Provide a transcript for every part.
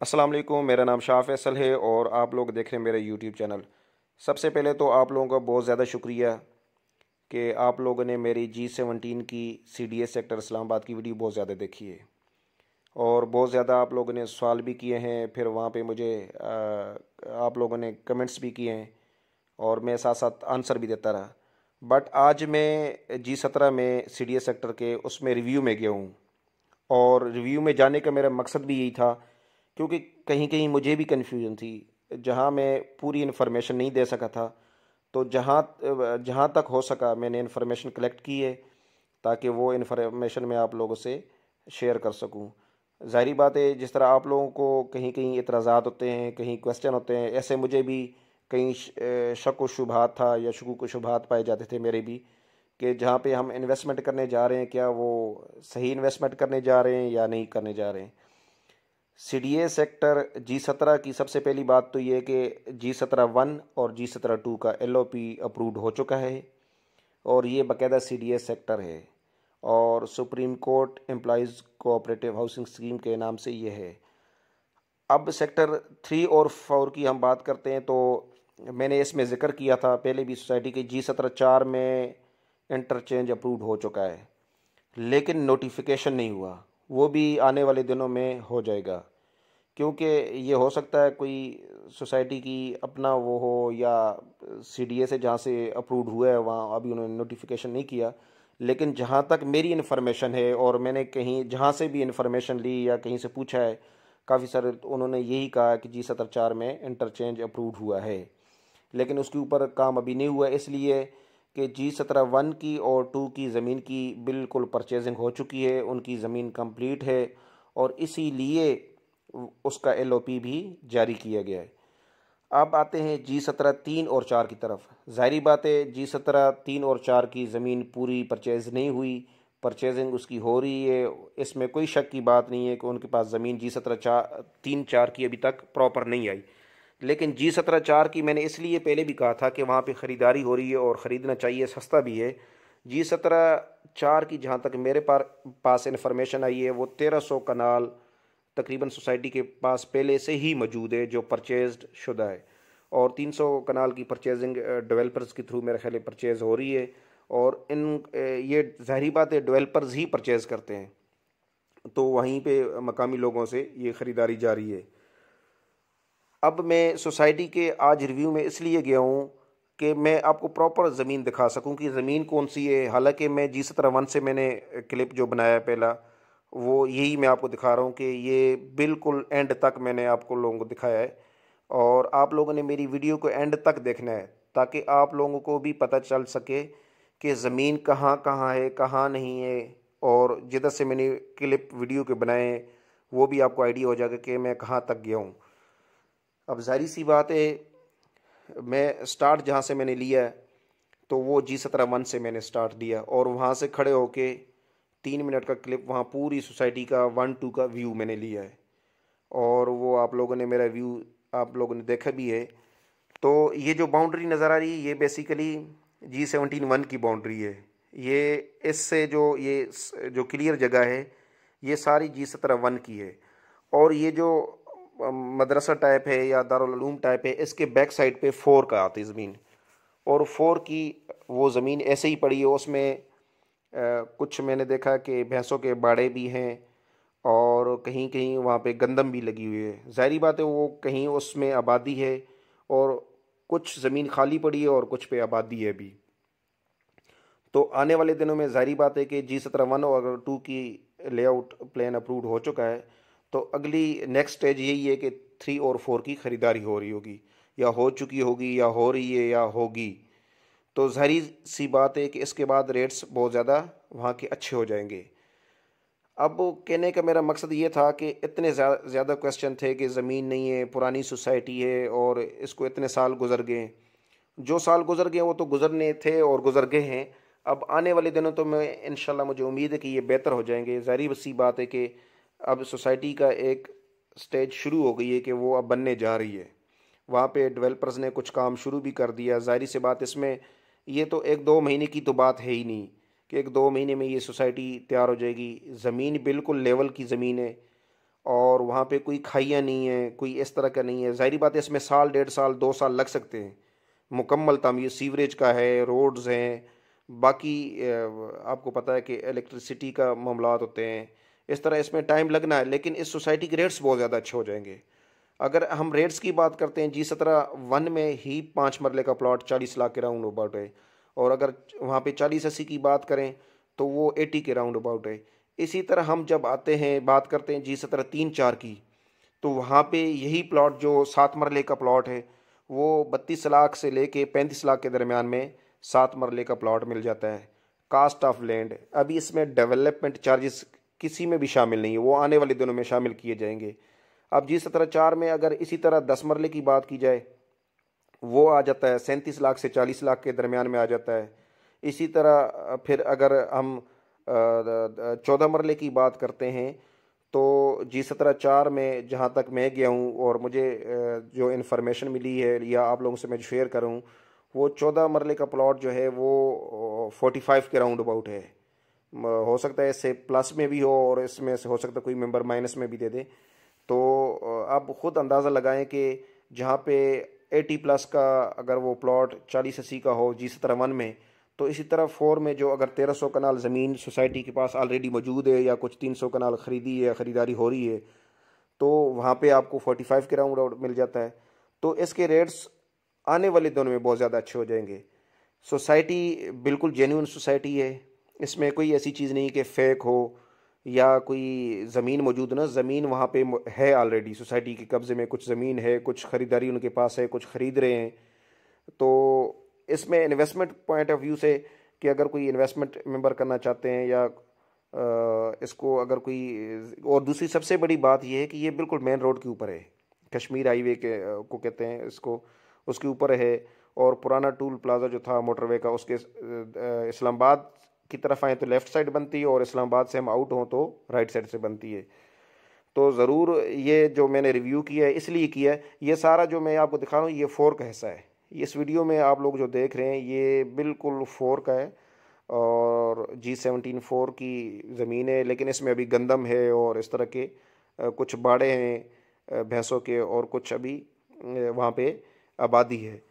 अस्सलाम वालेकुम। मेरा नाम शाह फैसल है और आप लोग देख रहे हैं मेरा यूट्यूब चैनल। सबसे पहले तो आप लोगों का बहुत ज़्यादा शुक्रिया कि आप लोगों ने मेरी G17 की CDS सेक्टर इस्लामाबाद की वीडियो बहुत ज़्यादा देखी है और बहुत ज़्यादा आप लोगों ने सवाल भी किए हैं। फिर वहाँ पे मुझे आप लोगों ने कमेंट्स भी किए हैं और मैं साथ साथ आंसर भी देता रहा। बट आज मैं G17 में CDS सेक्टर के उसमें रिव्यू में गया हूँ और रिव्यू में जाने का मेरा मकसद भी यही था, क्योंकि कहीं कहीं मुझे भी कन्फ्यूजन थी। जहां मैं पूरी इन्फॉर्मेशन नहीं दे सका था, तो जहां जहां तक हो सका मैंने इन्फॉर्मेशन कलेक्ट की है ताकि वो इन्फॉर्मेशन मैं आप लोगों से शेयर कर सकूं। ज़ाहिरी बात है, जिस तरह आप लोगों को कहीं कहीं इतराज़ात होते हैं, कहीं क्वेश्चन होते हैं, ऐसे मुझे भी कहीं शक व शुबहात था या शकूक व शुबहात पाए जाते थे मेरे भी, कि जहाँ पे हम इन्वेस्टमेंट करने जा रहे हैं क्या वो सही इन्वेस्टमेंट करने जा रहे हैं या नहीं करने जा रहे हैं। CDA सेक्टर G17 की सबसे पहली बात तो ये कि G17-1 और G17-2 का LOP अप्रूव्ड हो चुका है और ये बाकायदा CDA सेक्टर है और supreme court employees cooperative housing scheme के नाम से ये है। अब सेक्टर 3 और 4 की हम बात करते हैं तो मैंने इसमें ज़िक्र किया था पहले भी, सोसाइटी के G17-4 में इंटरचेंज अप्रूव्ड हो चुका है, लेकिन नोटिफिकेशन नहीं हुआ। वो भी आने वाले दिनों में हो जाएगा, क्योंकि ये हो सकता है कोई सोसाइटी की अपना वो हो या CDA से जहाँ से अप्रूव्ड हुआ है वहाँ अभी उन्होंने नोटिफिकेशन नहीं किया। लेकिन जहाँ तक मेरी इन्फॉर्मेशन है और मैंने कहीं जहाँ से भी इन्फॉर्मेशन ली या कहीं से पूछा है, काफ़ी सारे उन्होंने यही कहा कि G17-4 में इंटरचेंज अप्रूव्ड हुआ है, लेकिन उसके ऊपर काम अभी नहीं हुआ, इसलिए कि G17-1 की और 2 की ज़मीन की बिल्कुल परचेजिंग हो चुकी है, उनकी ज़मीन कंप्लीट है और इसीलिए उसका LOP भी जारी किया गया है। अब आते हैं G17-3 और 4 की तरफ। ज़ाहिरी बात है, G17-3 और 4 की ज़मीन पूरी परचेज़ नहीं हुई, परचेजिंग उसकी हो रही है, इसमें कोई शक की बात नहीं है कि उनके पास ज़मीन G17-3-4 की अभी तक प्रॉपर नहीं आई। लेकिन G17-4 की मैंने इसलिए पहले भी कहा था कि वहाँ पे ख़रीदारी हो रही है और ख़रीदना चाहिए, सस्ता भी है। G17-4 की जहाँ तक मेरे पास इन्फॉर्मेशन आई है, वो 1300 कनाल तकरीबन सोसाइटी के पास पहले से ही मौजूद है जो परचेज्ड शुदा है और 300 कनाल की परचेजिंग डेवलपर्स के थ्रू मेरे ख्याल परचेज़ हो रही है और ये ज़ाहिरी बात है डेवलपर्स ही परचेज़ करते हैं, तो वहीं पे मकामी लोगों से ये ख़रीदारी जारी है। अब मैं सोसाइटी के आज रिव्यू में इसलिए गया हूँ कि मैं आपको प्रॉपर ज़मीन दिखा सकूँ कि ज़मीन कौन सी है। हालांकि मैं G17-1 से मैंने क्लिप जो बनाया पहला, वो यही मैं आपको दिखा रहा हूँ कि ये बिल्कुल एंड तक मैंने आपको लोगों को दिखाया है और आप लोगों ने मेरी वीडियो को एंड तक देखना है ताकि आप लोगों को भी पता चल सके कि ज़मीन कहाँ कहाँ है, कहाँ नहीं है, और जिधर से मैंने क्लिप वीडियो के बनाए हैं वो भी आपको आइडिया हो जाएगा कि मैं कहाँ तक गया हूँ। अब जाहिर सी बात है, मैं स्टार्ट जहाँ से मैंने लिया है तो वो G17-1 से मैंने स्टार्ट दिया और वहाँ से खड़े होके 3 मिनट का क्लिप वहाँ पूरी सोसाइटी का 1-2 का व्यू मैंने लिया है और वो आप लोगों ने मेरा व्यू आप लोगों ने देखा भी है। तो ये जो बाउंड्री नज़र आ रही है ये बेसिकली G17-1 की बाउंड्री है। ये इससे जो क्लियर जगह है ये सारी G17-1 की है और ये जो मदरसा टाइप है या दारुल उलूम टाइप है, इसके बैक साइड पे 4 का आती ज़मीन और 4 की वो ज़मीन ऐसे ही पड़ी है। उसमें कुछ मैंने देखा कि भैंसों के बाड़े भी हैं और कहीं कहीं वहाँ पे गंदम भी लगी हुई है। ज़ाहिरी बात है वो कहीं उसमें आबादी है और कुछ ज़मीन खाली पड़ी है और कुछ पे आबादी है भी। तो आने वाले दिनों में ज़ाहिरी बात है कि G17-1 और 2 की लेआउट प्लान अप्रूव्ड हो चुका है, तो अगली नेक्स्ट स्टेज यही है कि 3 और 4 की ख़रीदारी हो रही होगी या हो चुकी होगी या हो रही है या होगी। तो ज़ाहिर सी बात है कि इसके बाद रेट्स बहुत ज़्यादा वहाँ के अच्छे हो जाएंगे। अब कहने का मेरा मकसद ये था कि इतने ज़्यादा क्वेश्चन थे कि ज़मीन नहीं है, पुरानी सोसाइटी है और इसको इतने साल गुजर गए। जो साल गुजर गए वो तो गुजरने थे और गुजर गए हैं। अब आने वाले दिनों तो मैं इंशाल्लाह मुझे उम्मीद है कि ये बेहतर हो जाएंगे। ज़ाहिर सी बात है कि अब सोसाइटी का एक स्टेज शुरू हो गई है कि वो अब बनने जा रही है। वहाँ पे डेवलपर्स ने कुछ काम शुरू भी कर दिया। ज़ाहिर सी बात इसमें ये तो 1-2 महीने की तो बात है ही नहीं कि 1-2 महीने में ये सोसाइटी तैयार हो जाएगी। ज़मीन बिल्कुल लेवल की ज़मीन है और वहाँ पे कोई खाइयाँ नहीं है, कोई इस तरह का नहीं है। ज़ाहिर बात है इसमें साल, 1.5 साल, 2 साल लग सकते हैं मुकम्मल तामीर। सीवरेज का है, रोड्स हैं, बाकी आपको पता है कि इलेक्ट्रिसिटी का मामलात होते हैं, इस तरह इसमें टाइम लगना है। लेकिन इस सोसाइटी के रेट्स बहुत ज़्यादा अच्छे हो जाएंगे। अगर हम रेट्स की बात करते हैं, G17 में ही 5 मरले का प्लॉट 40 लाख के राउंड अबाउट है, और अगर वहाँ पे 40-80 की बात करें तो वो 80 के राउंड अबाउट है। इसी तरह हम जब आते हैं बात करते हैं G17 3-4 की, तो वहाँ पे यही प्लॉट जो 7 मरले का प्लॉट है वो 32 लाख से लेके 35 लाख के दरमियान में 7 मरले का प्लॉट मिल जाता है। कास्ट ऑफ लैंड, अभी इसमें डेवलपमेंट चार्जेस किसी में भी शामिल नहीं है, वो आने वाले दिनों में शामिल किए जाएंगे। अब G17 4 में अगर इसी तरह 10 मरले की बात की जाए, वो आ जाता है 37 लाख से 40 लाख के दरमियान में आ जाता है। इसी तरह फिर अगर हम 14 मरले की बात करते हैं तो G17 4 में जहाँ तक मैं गया हूँ और मुझे जो इन्फॉर्मेशन मिली है या आप लोगों से मैं शेयर करूँ, वो 14 मरले का प्लॉट जो है वो 45 के राउंड अबाउट है। हो सकता है इससे प्लस में भी हो और इसमें से हो सकता है कोई मेंबर माइनस में भी दे दे। तो आप ख़ुद अंदाज़ा लगाएं कि जहाँ पे 80+ का अगर वो प्लॉट 40-80 का हो G17 1 में, तो इसी तरह 4 में जो अगर 1300 कनाल ज़मीन सोसाइटी के पास ऑलरेडी मौजूद है या कुछ 300 कनाल ख़रीदी है, ख़रीदारी हो रही है, तो वहाँ पे आपको 45 के राउंड मिल जाता है। तो इसके रेट्स आने वाले दिनों में बहुत ज़्यादा अच्छे हो जाएंगे। सोसाइटी बिल्कुल जेन्युइन सोसाइटी है, इसमें कोई ऐसी चीज़ नहीं कि फ़ेक हो या कोई ज़मीन मौजूद ना। ज़मीन वहाँ पे है ऑलरेडी, सोसाइटी के कब्ज़े में कुछ ज़मीन है, कुछ ख़रीदारी उनके पास है, कुछ ख़रीद रहे हैं। तो इसमें इन्वेस्टमेंट पॉइंट ऑफ व्यू से कि अगर कोई इन्वेस्टमेंट मेंबर करना चाहते हैं या इसको अगर कोई, और दूसरी सबसे बड़ी बात यह है कि ये बिल्कुल मेन रोड के ऊपर है, कश्मीर हाईवे के को कहते हैं इसको, उसके ऊपर है। और पुराना टूल प्लाज़ा जो था मोटरवे का, उसके इस्लामाबाद की तरफ आए तो लेफ़्ट साइड बनती है और इस्लामाबाद से हम आउट हों तो राइट साइड से बनती है। तो ज़रूर ये जो मैंने रिव्यू किया है इसलिए किया है, ये सारा जो मैं आपको दिखा रहा हूँ ये 4 का हिस्सा है। इस वीडियो में आप लोग जो देख रहे हैं ये बिल्कुल 4 का है और G17 4 की ज़मीन है, लेकिन इसमें अभी गंदम है और इस तरह के कुछ बाड़े हैं भैंसों के, और कुछ अभी वहाँ पे आबादी है।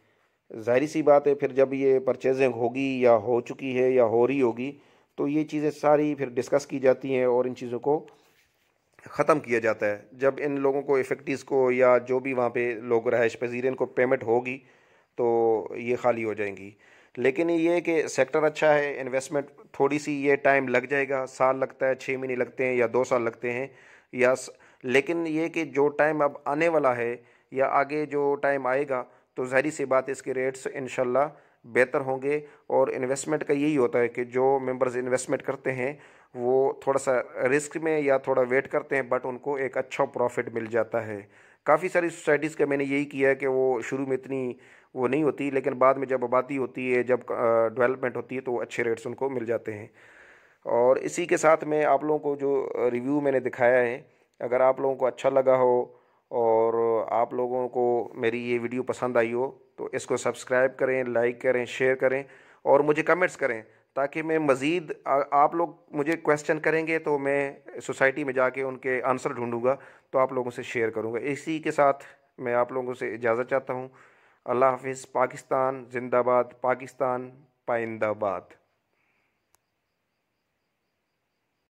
ज़ाहिर सी बात है फिर जब ये परचेजिंग होगी या हो चुकी है या हो रही होगी तो ये चीज़ें सारी फिर डिस्कस की जाती हैं और इन चीज़ों को ख़त्म किया जाता है। जब इन लोगों को इफ़ेक्टिव्स को या जो भी वहाँ पे लोग रहायश पजीर इनको पेमेंट होगी तो ये खाली हो जाएंगी। लेकिन ये कि सेक्टर अच्छा है, इन्वेस्टमेंट थोड़ी सी ये टाइम लग जाएगा, साल लगता है, 6 महीने लगते हैं या 2 साल लगते हैं लेकिन ये कि जो टाइम अब आने वाला है या आगे जो टाइम आएगा तो ज़ाहिर सी बात है इसके रेट्स इंशाल्लाह बेहतर होंगे। और इन्वेस्टमेंट का यही होता है कि जो मेंबर्स इन्वेस्टमेंट करते हैं वो थोड़ा सा रिस्क में या थोड़ा वेट करते हैं, बट उनको एक अच्छा प्रॉफिट मिल जाता है। काफ़ी सारी सोसाइटीज़ का मैंने यही किया है कि वो शुरू में इतनी वो नहीं होती, लेकिन बाद में जब आबादी होती है, जब डेवलपमेंट होती है तो अच्छे रेट्स उनको मिल जाते हैं। और इसी के साथ में आप लोगों को जो रिव्यू मैंने दिखाया है, अगर आप लोगों को अच्छा लगा हो और आप लोगों को मेरी ये वीडियो पसंद आई हो तो इसको सब्सक्राइब करें, लाइक करें, शेयर करें और मुझे कमेंट्स करें, ताकि मैं मज़ीद आप लोग मुझे क्वेश्चन करेंगे तो मैं सोसाइटी में जाके उनके आंसर ढूंढूंगा तो आप लोगों से शेयर करूंगा। इसी के साथ मैं आप लोगों से इजाज़त चाहता हूं। अल्लाह हाफिज़। पाकिस्तान जिंदाबाद, पाकिस्तान पाइंदाबाद।